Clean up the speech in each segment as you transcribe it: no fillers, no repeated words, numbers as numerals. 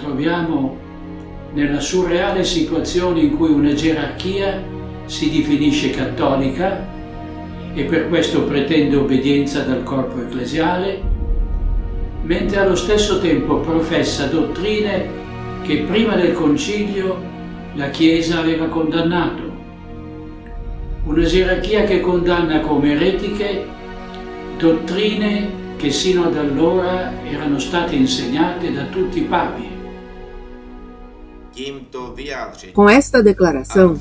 troviamo nella surreale situazione in cui una gerarchia si definisce cattolica e per questo pretende obbedienza dal corpo ecclesiale, mentre allo stesso tempo professa dottrine che prima del concilio la Chiesa aveva condannato. Una gerarchia che condanna come eretiche dottrine che sino ad allora erano state insegnate da tutti i papi. Com esta declaração,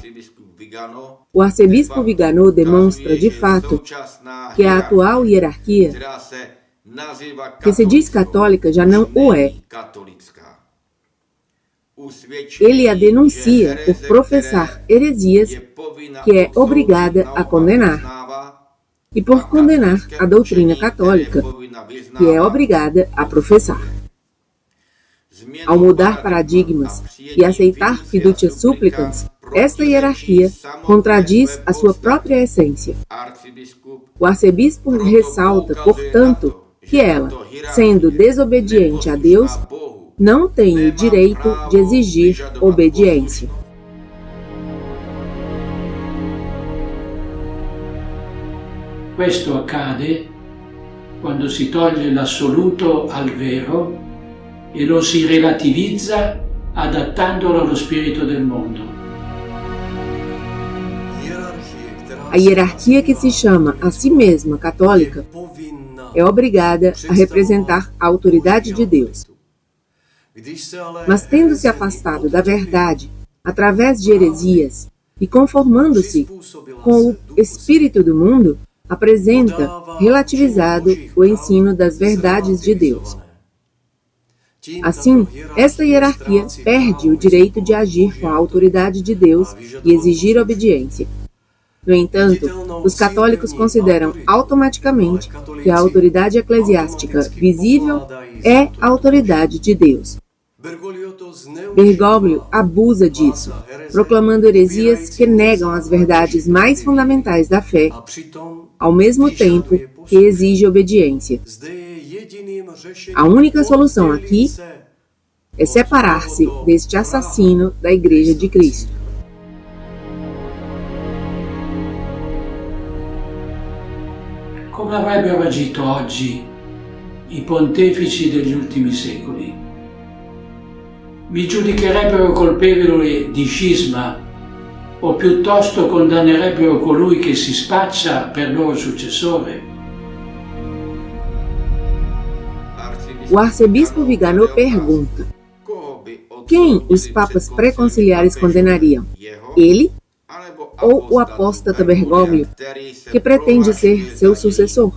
o arcebispo Viganò demonstra de fato que a atual hierarquia, que se diz católica, já não o é. Ele a denuncia por professar heresias que é obrigada a condenar, e por condenar a doutrina católica, que é obrigada a professar. Ao mudar paradigmas e aceitar fiducia supplicans, esta hierarquia contradiz a sua própria essência. O arcebispo ressalta, portanto, que ela, sendo desobediente a Deus, não tem o direito de exigir obediência. Questo accade quando si toglie l'assoluto al vero e lo si relativizza adattandolo allo spirito del mondo. A hierarquia que se chama a si mesma católica é obrigada a representar a autoridade de Deus. Mas tendo se afastado da verdade através de heresias e conformando-se com o espírito do mundo, apresenta, relativizado, o ensino das verdades de Deus. Assim, esta hierarquia perde o direito de agir com a autoridade de Deus e exigir obediência. No entanto, os católicos consideram automaticamente que a autoridade eclesiástica visível é a autoridade de Deus. Bergoglio abusa disso, proclamando heresias que negam as verdades mais fundamentais da fé, ao mesmo tempo que exige obediência. A única solução aqui é separar-se deste assassino da Igreja de Cristo. Come avrebbero agito oggi i pontefici degli ultimi secoli? Mi giudicherebbero colpevole di scisma o piuttosto condannerebbero colui che si spaccia per loro successore? O arcebispo Viganò pergunta: quem os papas pré-conciliares condenariam? Ele ou o apóstata Bergoglio, que pretende ser seu sucessor?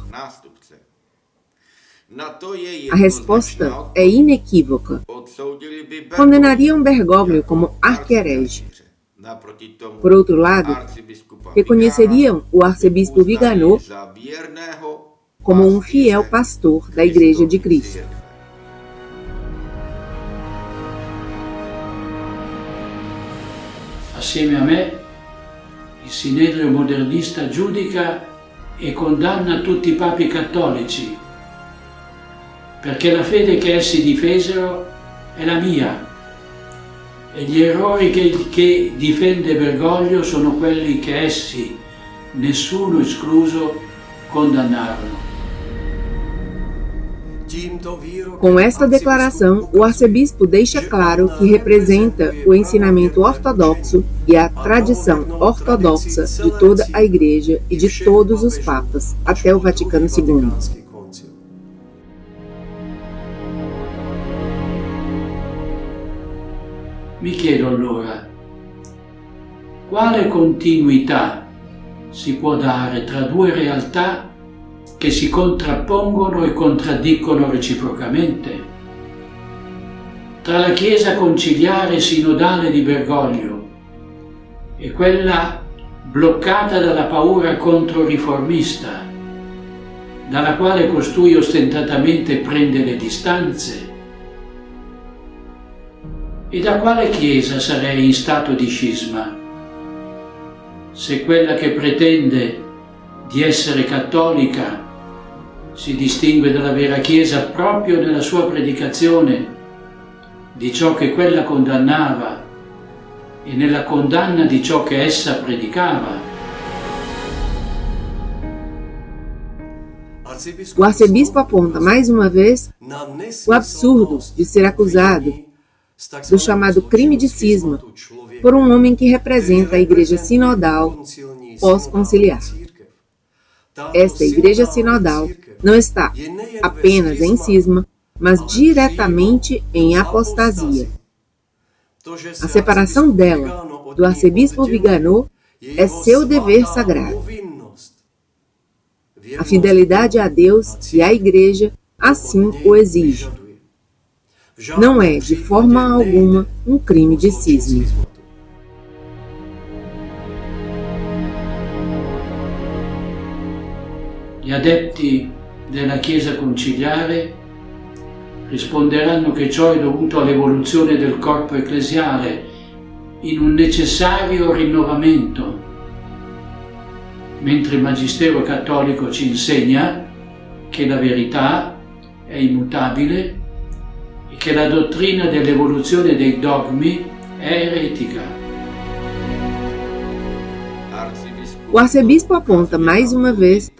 A resposta é inequívoca. Condenariam Bergoglio como arquiherege. Por outro lado, reconheceriam o arcebispo Viganò como um fiel pastor da Igreja de Cristo. Assieme a me, il Sinedrio modernista giudica e condanna tutti i papi cattolici, perché la fede che essi difesero è la mia e gli errori che difende Bergoglio sono quelli che essi, nessuno escluso, condannarono. Com esta declaração, o arcebispo deixa claro que representa o ensinamento ortodoxo e a tradição ortodoxa de toda a Igreja e de todos os papas, até o Vaticano II. Mi chiedo allora, quale continuità si può dare tra due realtà che si contrappongono e contraddicono reciprocamente? Tra la Chiesa conciliare sinodale di Bergoglio e quella bloccata dalla paura controriformista, dalla quale costui ostentatamente prende le distanze? E da quale Chiesa sarei in stato di scisma? Se quella che pretende di essere cattolica si distingue dalla vera Chiesa proprio nella sua predicazione di ciò che quella condannava e nella condanna di ciò che essa predicava. O arcebispo aponta mais uma vez o absurdo de ser acusado do chamado crime de cisma por um homem que representa a igreja sinodal pós-conciliar. Esta igreja sinodal não está apenas em cisma, mas diretamente em apostasia. A separação dela do arcebispo Viganò é seu dever sagrado. A fidelidade a Deus e à igreja assim o exige. Não é, de forma alguma, um crime de cisma. Gli adepti della Chiesa conciliare risponderanno che ciò è dovuto all'evoluzione del corpo ecclesiale in un necessario rinnovamento, mentre il Magistero cattolico ci insegna che la verità è immutabile e che la dottrina dell'evoluzione dei dogmi è eretica. O arcebispo aponta mais uma vez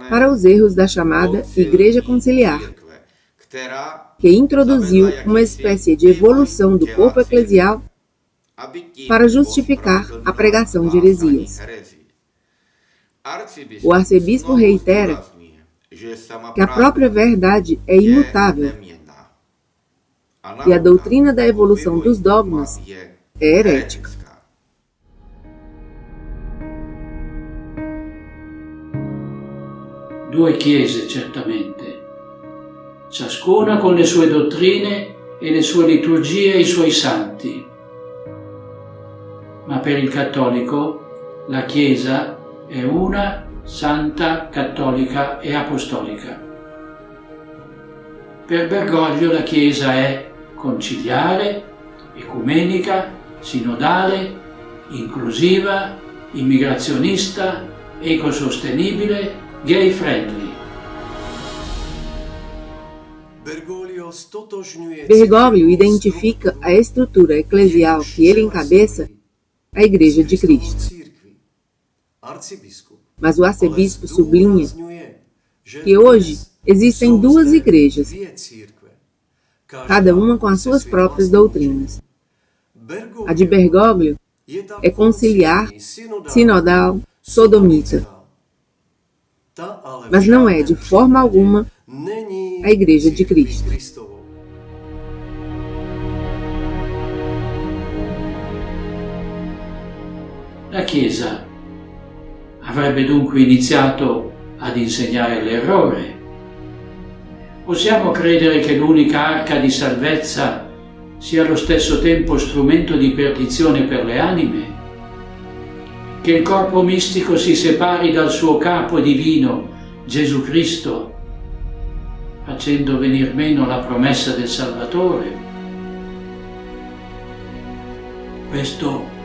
para os erros da chamada Igreja Conciliar, que introduziu uma espécie de evolução do corpo eclesial para justificar a pregação de heresias. O arcebispo reitera que a própria verdade é imutável e a doutrina da evolução dos dogmas é herética. Due chiese, certamente, ciascuna con le sue dottrine e le sue liturgie e i suoi santi. Ma per il cattolico la Chiesa è una, santa, cattolica e apostolica. Per Bergoglio la Chiesa è conciliare, ecumenica, sinodale, inclusiva, immigrazionista, ecosostenibile, gay friendly. Bergoglio identifica a estrutura eclesial que ele encabeça, a Igreja de Cristo. Mas o arcebispo sublinha que hoje existem duas igrejas, cada uma com as suas próprias doutrinas. A de Bergoglio é conciliar, sinodal, sodomita. Mas não é, de forma alguma, a Igreja de Cristo. La Chiesa avrebbe dunque iniziato ad insegnare l'errore. Possiamo credere che l'unica arca di salvezza sia allo stesso tempo strumento di perdizione per le anime? Che il corpo mistico si separi dal suo capo divino, Gesù Cristo, facendo venir meno la promessa del Salvatore? Questo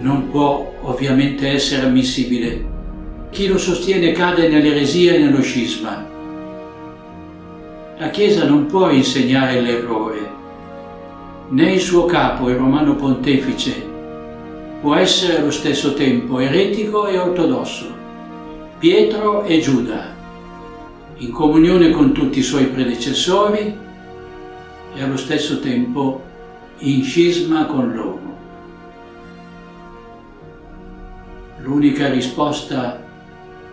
non può ovviamente essere ammissibile. Chi lo sostiene cade nell'eresia e nello scisma. La Chiesa non può insegnare l'errore, né il suo capo, il Romano Pontefice, può essere allo stesso tempo eretico e ortodosso, Pietro e Giuda, in comunione con tutti i suoi predecessori e allo stesso tempo in scisma con loro. L'unica risposta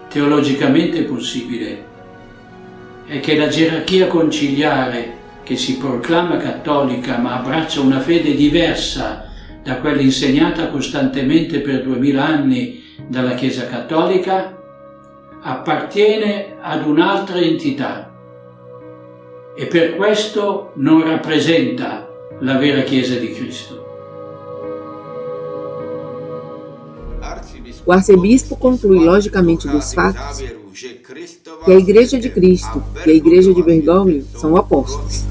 teologicamente possibile è che la gerarchia conciliare, che si proclama cattolica ma abbraccia una fede diversa da quella insegnata costantemente per 2000 anni dalla Chiesa cattolica, appartiene ad un'altra entità e per questo non rappresenta la vera Chiesa di Cristo. O arcebispo conclui logicamente dos fatos que a Igreja de Cristo e a Igreja de Bergoglio são opostos.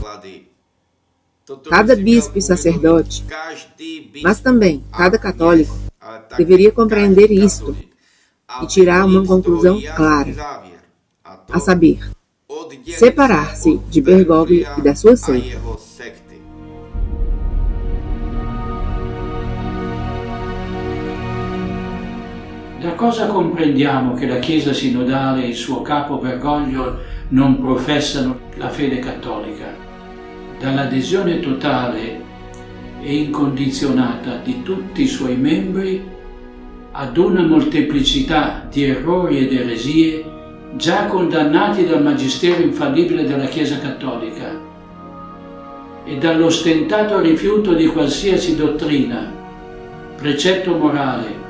Cada bispo e sacerdote, mas também cada católico, deveria compreender isto e tirar uma conclusão clara, a saber, separar-se de Bergoglio e da sua seita. Da cosa comprendiamo che la Chiesa sinodale e il suo capo Bergoglio non professano la fede cattolica? Dall'adesione totale e incondizionata di tutti i suoi membri ad una molteplicità di errori ed eresie già condannati dal magistero infallibile della Chiesa cattolica e dall'ostentato rifiuto di qualsiasi dottrina, precetto morale,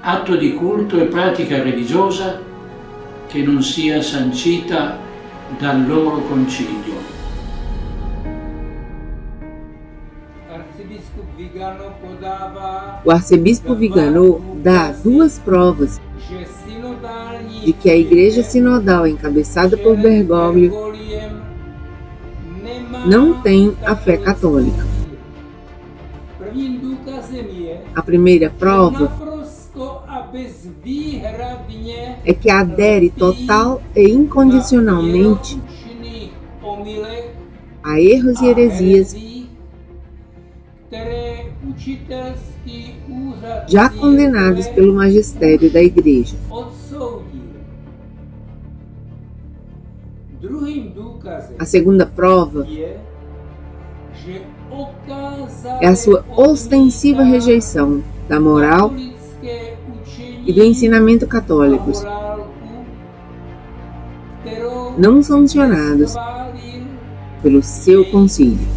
atto di culto e pratica religiosa che non sia sancita dal loro concilio. O arcebispo Viganò dá duas provas de que a Igreja Sinodal, encabeçada por Bergoglio, não tem a fé católica. A primeira prova é que adere total e incondicionalmente a erros e heresias já condenados pelo magistério da Igreja. A segunda prova é a sua ostensiva rejeição da moral e do ensinamento católicos, não sancionados pelo seu concílio.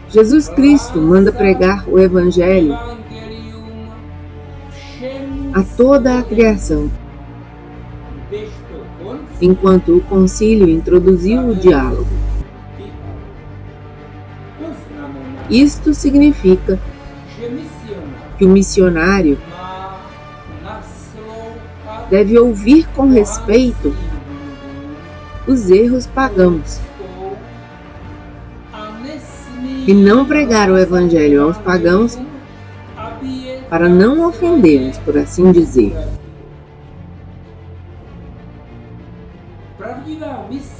Jesus Cristo manda pregar o Evangelho a toda a criação, enquanto o concílio introduziu o diálogo. Isto significa que o missionário deve ouvir com respeito os erros pagãos e não pregar o Evangelho aos pagãos para não ofendê-los, por assim dizer.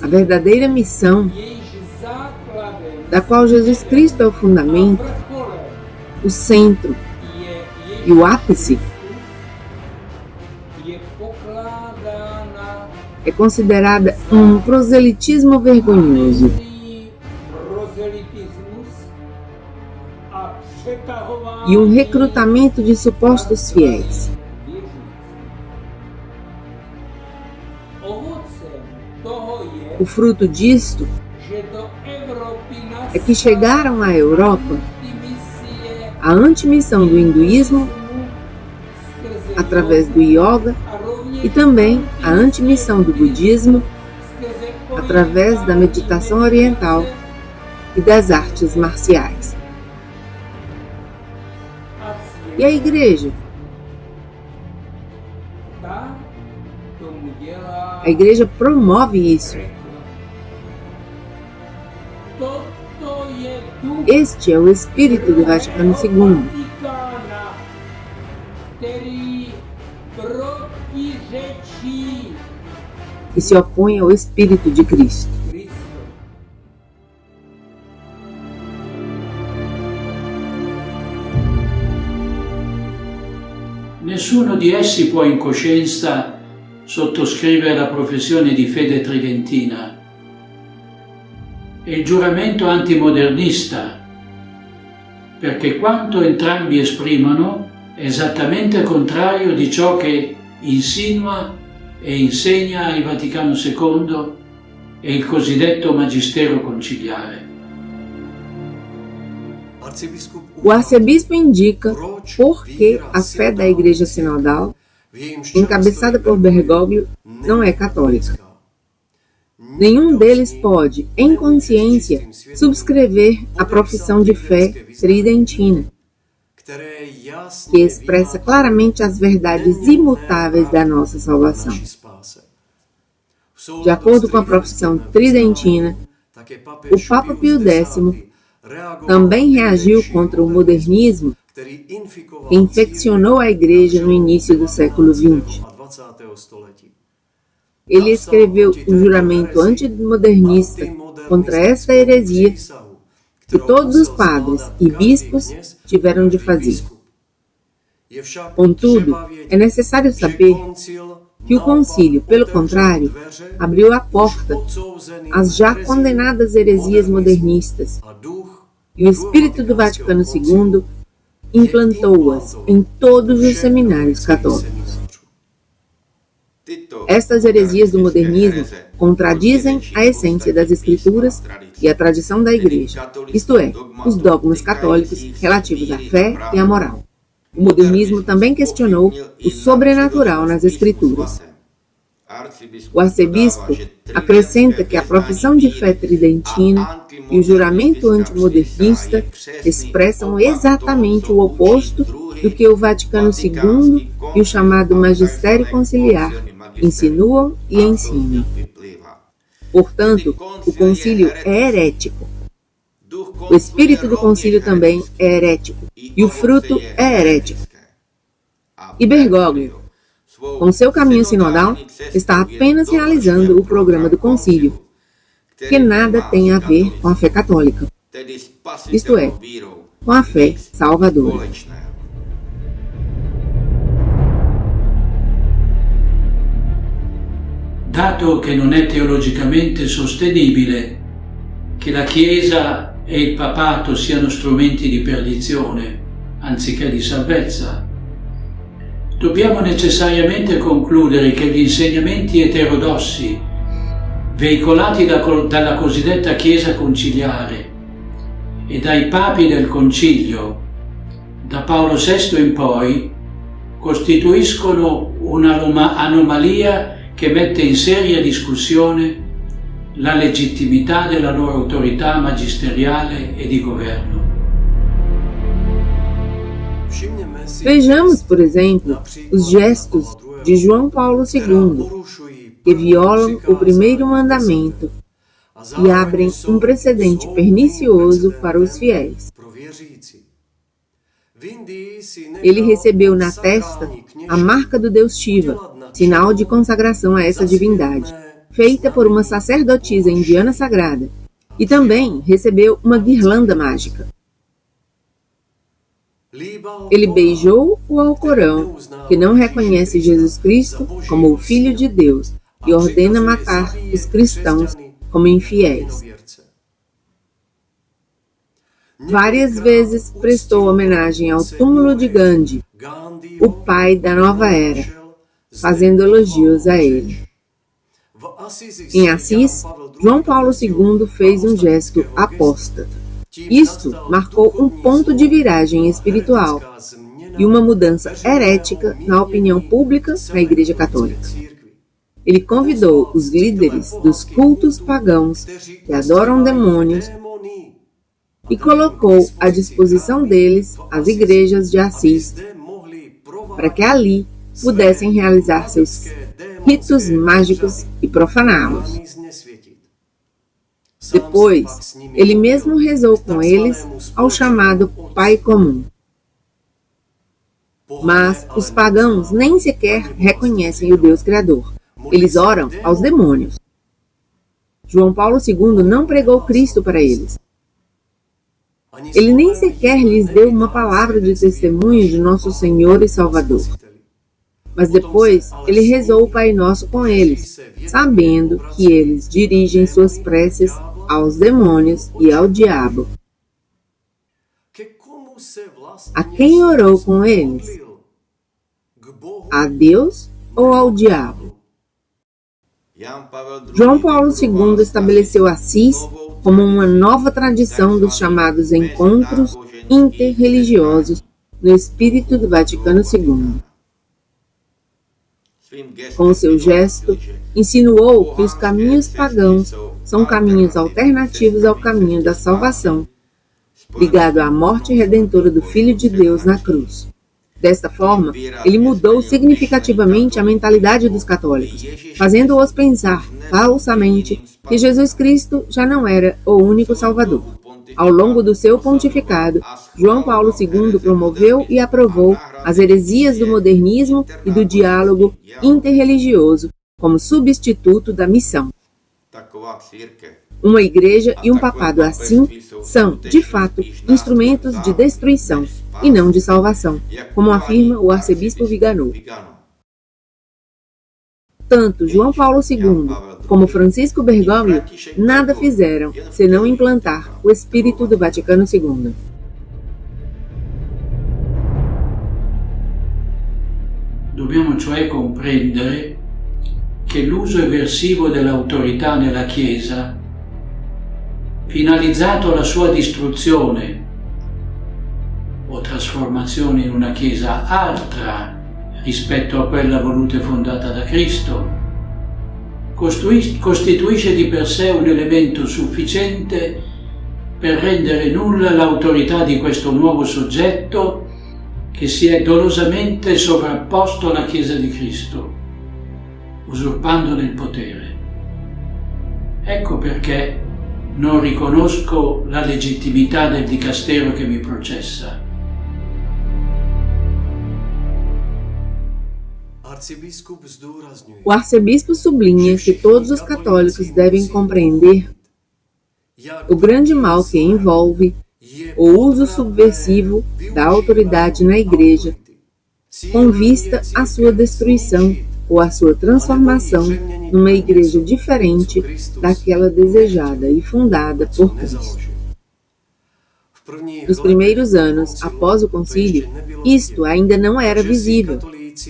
A verdadeira missão, da qual Jesus Cristo é o fundamento, o centro e o ápice, é considerada um proselitismo vergonhoso. E um recrutamento de supostos fiéis. O fruto disto é que chegaram à Europa a antimissão do hinduísmo através do yoga e também a antimissão do budismo através da meditação oriental e das artes marciais. E a Igreja? A Igreja promove isso. Este é o espírito do Vaticano II. Que se opõe ao espírito de Cristo. Nessuno di essi può in coscienza sottoscrivere la professione di fede tridentina e il giuramento antimodernista, perché quanto entrambi esprimono è esattamente contrario di ciò che insinua e insegna il Vaticano II e il cosiddetto Magistero Conciliare. O arcebispo indica por que a fé da Igreja Sinodal, encabeçada por Bergoglio, não é católica. Nenhum deles pode, em consciência, subscrever a profissão de fé tridentina, que expressa claramente as verdades imutáveis da nossa salvação. De acordo com a profissão tridentina, o Papa Pio X também reagiu contra o modernismo que infeccionou a Igreja no início do século XX. Ele escreveu o juramento antimodernista contra esta heresia que todos os padres e bispos tiveram de fazer. Contudo, é necessário saber que o concílio, pelo contrário, abriu a porta às já condenadas heresias modernistas, e o espírito do Vaticano II implantou-as em todos os seminários católicos. Estas heresias do modernismo contradizem a essência das Escrituras e a tradição da Igreja, isto é, os dogmas católicos relativos à fé e à moral. O modernismo também questionou o sobrenatural nas Escrituras. O arcebispo acrescenta que a profissão de fé tridentina e o juramento antimodernista expressam exatamente o oposto do que o Vaticano II e o chamado Magistério Conciliar insinuam e ensinam. Portanto, o concílio é herético. O espírito do concílio também é herético, e o fruto é herético. E Bergoglio, com seu caminho sinodal, está apenas realizando o programa do concílio, que nada tem a ver com a fé católica, isto é, com a fé salvadora. Dato che non è teologicamente sostenibile che la Chiesa e il papato siano strumenti di perdizione anziché di salvezza, dobbiamo necessariamente concludere che gli insegnamenti eterodossi veicolati dalla cosiddetta Chiesa conciliare e dai papi del Concilio, da Paolo VI in poi, costituiscono un'anomalia che mette in seria discussione la legittimità della loro autorità magisteriale e di governo. Vejamos, por exemplo, os gestos de João Paulo II, que violam o primeiro mandamento e abrem um precedente pernicioso para os fiéis. Ele recebeu na testa a marca do deus Shiva, sinal de consagração a essa divindade, feita por uma sacerdotisa indiana sagrada, e também recebeu uma guirlanda mágica. Ele beijou o Alcorão, que não reconhece Jesus Cristo como o Filho de Deus e ordena matar os cristãos como infiéis. Várias vezes prestou homenagem ao túmulo de Gandhi, o pai da nova era, fazendo elogios a ele. Em Assis, João Paulo II fez um gesto apóstata. Isto marcou um ponto de viragem espiritual e uma mudança herética na opinião pública na Igreja Católica. Ele convidou os líderes dos cultos pagãos que adoram demônios e colocou à disposição deles as igrejas de Assis, para que ali pudessem realizar seus ritos mágicos e profaná-los. Depois, ele mesmo rezou com eles ao chamado Pai Comum. Mas os pagãos nem sequer reconhecem o Deus Criador. Eles oram aos demônios. João Paulo II não pregou Cristo para eles. Ele nem sequer lhes deu uma palavra de testemunho de nosso Senhor e Salvador. Mas depois, ele rezou o Pai Nosso com eles, sabendo que eles dirigem suas preces aos demônios e ao diabo. A quem orou com eles? A Deus ou ao diabo? João Paulo II estabeleceu Assis como uma nova tradição dos chamados encontros interreligiosos no espírito do Vaticano II. Com seu gesto, insinuou que os caminhos pagãos são caminhos alternativos ao caminho da salvação, ligado à morte redentora do Filho de Deus na cruz. Desta forma, ele mudou significativamente a mentalidade dos católicos, fazendo-os pensar falsamente que Jesus Cristo já não era o único Salvador. Ao longo do seu pontificado, João Paulo II promoveu e aprovou as heresias do modernismo e do diálogo interreligioso como substituto da missão. Uma igreja e um papado assim são, de fato, instrumentos de destruição e não de salvação, como afirma o arcebispo Viganò. Tanto João Paulo II como Francisco Bergoglio nada fizeram senão implantar o espírito do Vaticano II. Dobbiamo cioè comprendere che l'uso eversivo dell'autorità nella Chiesa, finalizzato alla sua distruzione o trasformazione in una Chiesa altra rispetto a quella voluta e fondata da Cristo, costituisce di per sé un elemento sufficiente per rendere nulla l'autorità di questo nuovo soggetto che si è dolosamente sovrapposto alla Chiesa di Cristo, usurpandone il potere. Ecco perché non riconosco la legittimità del dicastero che mi processa. O arcebispo sublinha que todos os católicos devem compreender o grande mal que envolve o uso subversivo da autoridade na Igreja, com vista à sua destruição ou à sua transformação numa Igreja diferente daquela desejada e fundada por Cristo. Nos primeiros anos após o concílio, isto ainda não era visível.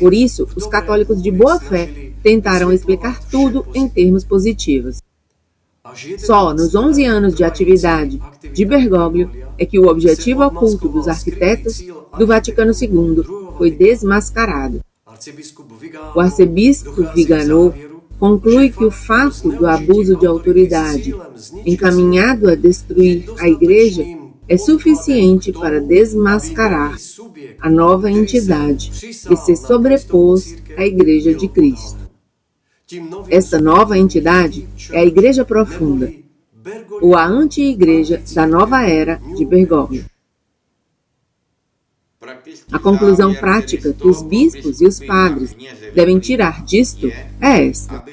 Por isso, os católicos de boa fé tentaram explicar tudo em termos positivos. Só nos 11 anos de atividade de Bergoglio é que o objetivo oculto dos arquitetos do Vaticano II foi desmascarado. O arcebispo Viganò conclui que o fato do abuso de autoridade encaminhado a destruir a Igreja é suficiente para desmascarar a nova entidade que se sobrepôs à Igreja de Cristo. Esta nova entidade é a Igreja Profunda, ou a anti-igreja da nova era de Bergoglio. A conclusão prática que os bispos e os padres devem tirar disto é esta: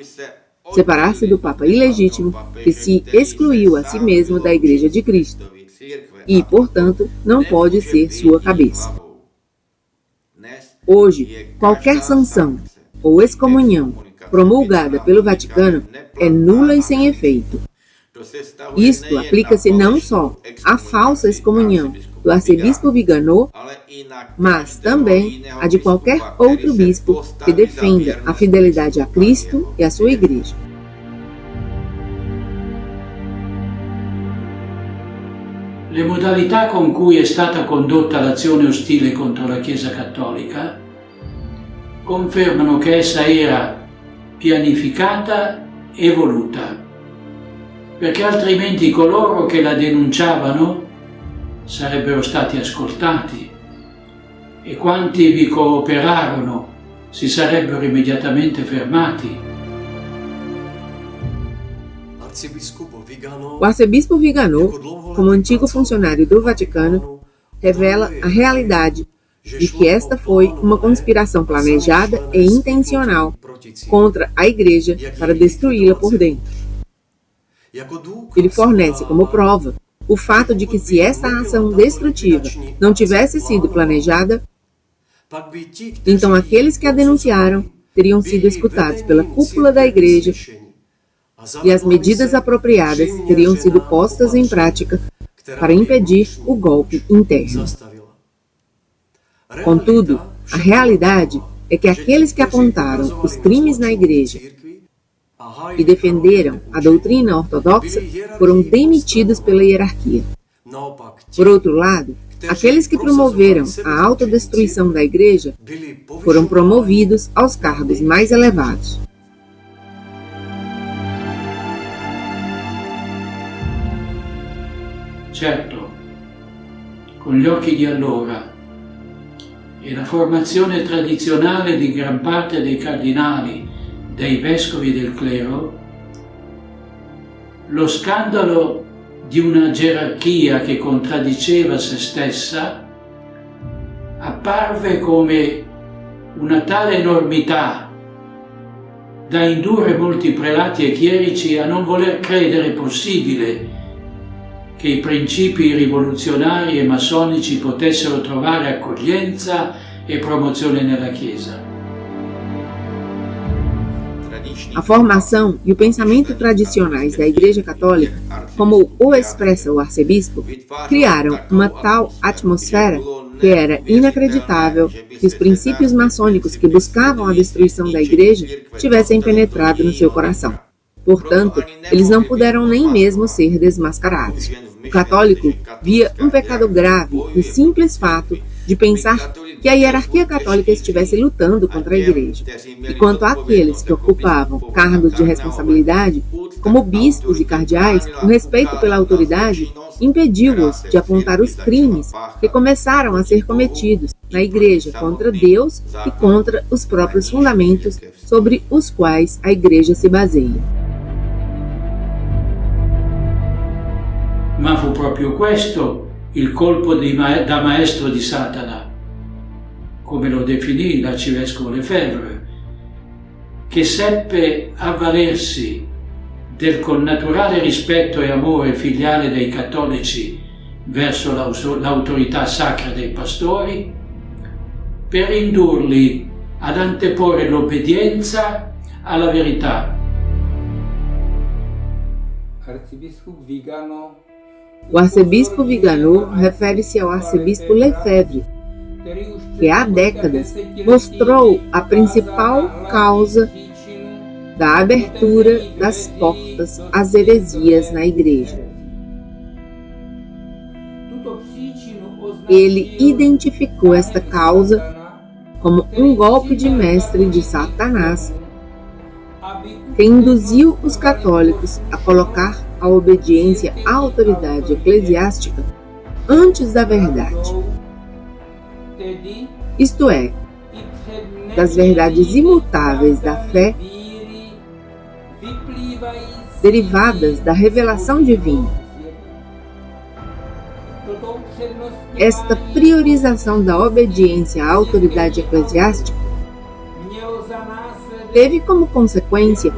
separar-se do Papa ilegítimo que se excluiu a si mesmo da Igreja de Cristo e, portanto, não pode ser sua cabeça. Hoje, qualquer sanção ou excomunhão promulgada pelo Vaticano é nula e sem efeito. Isto aplica-se não só à falsa excomunhão do arcebispo Viganò, mas também a de qualquer outro bispo que defenda a fidelidade a Cristo e à sua Igreja. Le modalità con cui è stata condotta l'azione ostile contro la Chiesa Cattolica confermano che essa era pianificata e voluta, perché altrimenti coloro che la denunciavano sarebbero stati ascoltati e quanti vi cooperarono si sarebbero immediatamente fermati. O arcebispo Viganò, como antigo funcionário do Vaticano, revela a realidade de que esta foi uma conspiração planejada e intencional contra a Igreja para destruí-la por dentro. Ele fornece como prova o fato de que se essa ação destrutiva não tivesse sido planejada, então aqueles que a denunciaram teriam sido escutados pela cúpula da Igreja e as medidas apropriadas teriam sido postas em prática para impedir o golpe interno. Contudo, a realidade é que aqueles que apontaram os crimes na Igreja e defenderam a doutrina ortodoxa foram demitidos pela hierarquia. Por outro lado, aqueles que promoveram a autodestruição da Igreja foram promovidos aos cargos mais elevados. Certo, con gli occhi di allora e la formazione tradizionale di gran parte dei cardinali, dei vescovi del clero, lo scandalo di una gerarchia che contraddiceva se stessa apparve come una tale enormità da indurre molti prelati e chierici a non voler credere possibile che i principi rivoluzionari e massonici potessero trovare accoglienza e promozione nella Chiesa. A formação e o pensamento tradicionais da Igreja Católica, como o expressa o arcebispo, criaram uma tal atmosfera que era inacreditável que os princípios maçônicos que buscavam a destruição da Igreja tivessem penetrado no seu coração. Portanto, eles não puderam nem mesmo ser desmascarados. O católico via um pecado grave no simples fato de pensar que a hierarquia católica estivesse lutando contra a Igreja. E quanto àqueles que ocupavam cargos de responsabilidade, como bispos e cardeais, o respeito pela autoridade impediu-os de apontar os crimes que começaram a ser cometidos na Igreja contra Deus e contra os próprios fundamentos sobre os quais a Igreja se baseia. Ma fu proprio questo il colpo da maestro di Satana, come lo definì l'arcivescovo Lefebvre, che seppe avvalersi del connaturale rispetto e amore filiale dei cattolici verso l'autorità sacra dei pastori per indurli ad anteporre l'obbedienza alla verità. O arcebispo Viganò refere-se ao arcebispo Lefebvre, que há décadas mostrou a principal causa da abertura das portas às heresias na Igreja. Ele identificou esta causa como um golpe de mestre de Satanás, que induziu os católicos a colocar a obediência à autoridade eclesiástica antes da verdade. Isto é, das verdades imutáveis da fé, derivadas da revelação divina. Esta priorização da obediência à autoridade eclesiástica teve como consequência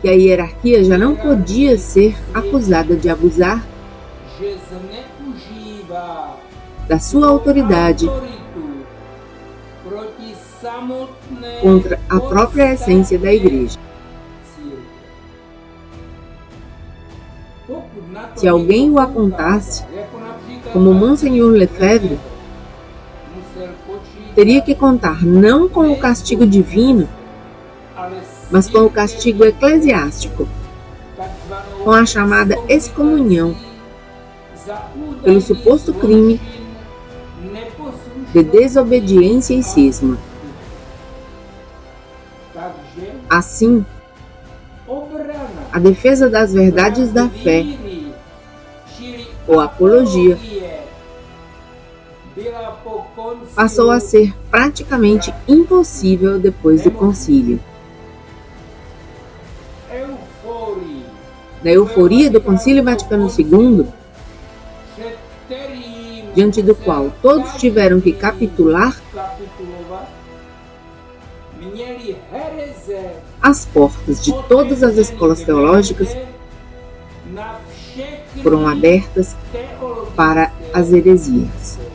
que a hierarquia já não podia ser acusada de abusar da sua autoridade contra a própria essência da Igreja. Se alguém o apontasse, como Monsenhor Lefebvre, teria que contar não com o castigo divino, mas com o castigo eclesiástico, com a chamada excomunhão, pelo suposto crime de desobediência e cisma. Assim, a defesa das verdades da fé, ou apologia, passou a ser praticamente impossível depois do concílio. Na euforia do Concílio Vaticano II, diante do qual todos tiveram que capitular, as portas de todas as escolas teológicas foram abertas para as heresias.